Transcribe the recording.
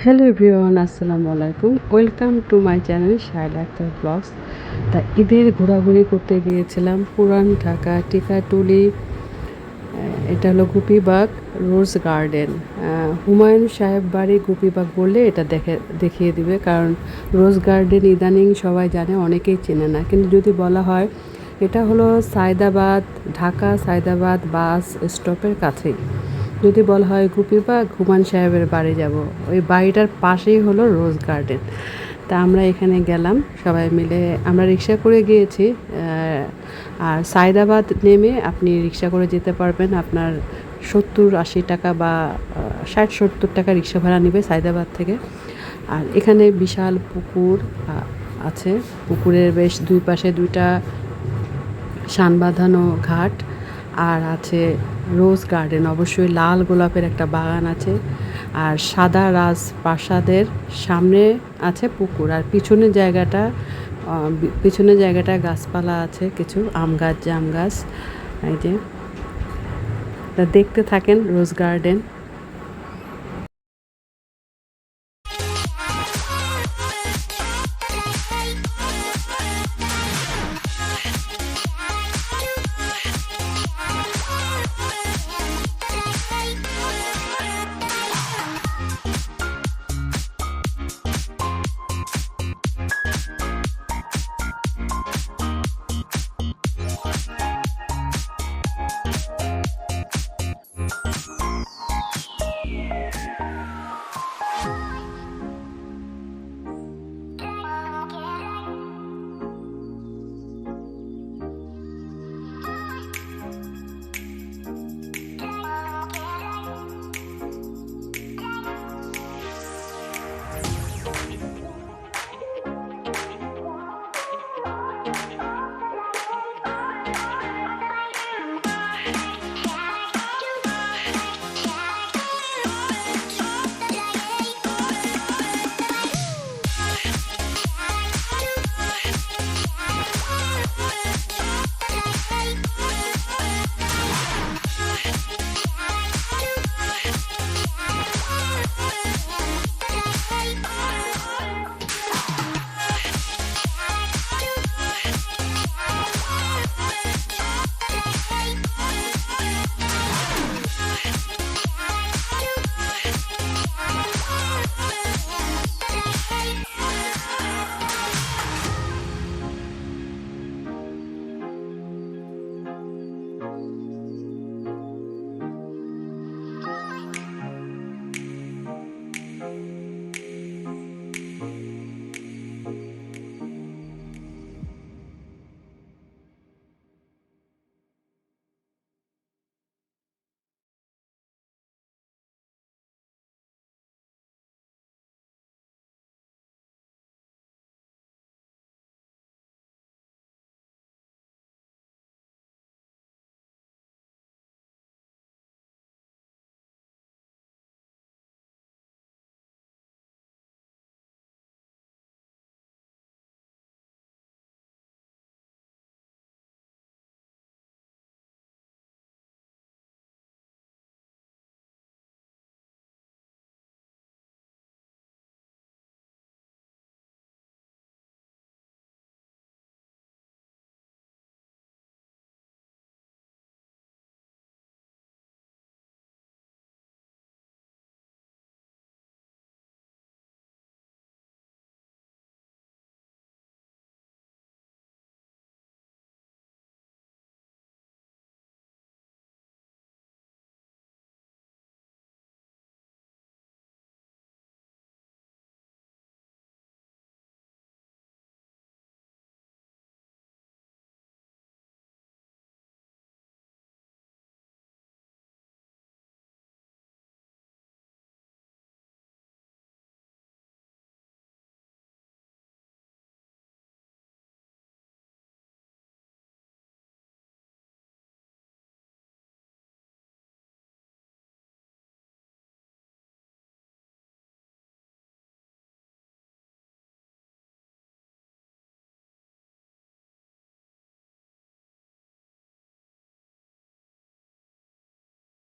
Hello everyone, আসসালামু আলাইকুম। Welcome to my channel Shaila Akter vlogs. তা ঈদের ঘোরাঘুরি করতে গিয়েছিলাম পুরান ঢাকা টিকাটুলি। এটা হলো গোপীবাগ রোজ গার্ডেন। হুমায়ুন সাহেব বাড়ি গোপীবাগ বললে এটা দেখিয়ে দিবে, কারণ রোজ গার্ডেন ইদানিং সবাই জানে, অনেকেই চেনে না। কিন্তু যদি বলা হয় এটা হলো সায়দাবাদ, ঢাকা সায়দাবাদ বাস স্টপের কাছেই। যদি বলা হয় গোপীবাগ, হুমায়ুন সাহেবের বাড়ি যাব, ওই বাড়িটার পাশেই হলো রোজ গার্ডেন। তা আমরা এখানে গেলাম সবাই মিলে। আমরা রিক্সা করে গিয়েছি, আর সায়দাবাদ নেমে আপনি রিক্সা করে যেতে পারবেন। আপনার 70-80 টাকা বা 60-70 টাকা রিক্সা ভাড়া নেবে সায়দাবাদ থেকে। আর এখানে বিশাল পুকুর আছে। পুকুরের বেশ দুই পাশে দুইটা শান বাঁধানো ঘাট, আর আছে রোজ গার্ডেন। অবশ্যই লাল গোলাপের একটা বাগান আছে, আর সাদা রাজপ্রাসাদের সামনে আছে পুকুর। আর পিছনের জায়গাটা গাছপালা আছে, কিছু আম গাছ, জাম গাছ। এই যে দেখতে থাকেন রোজ গার্ডেন।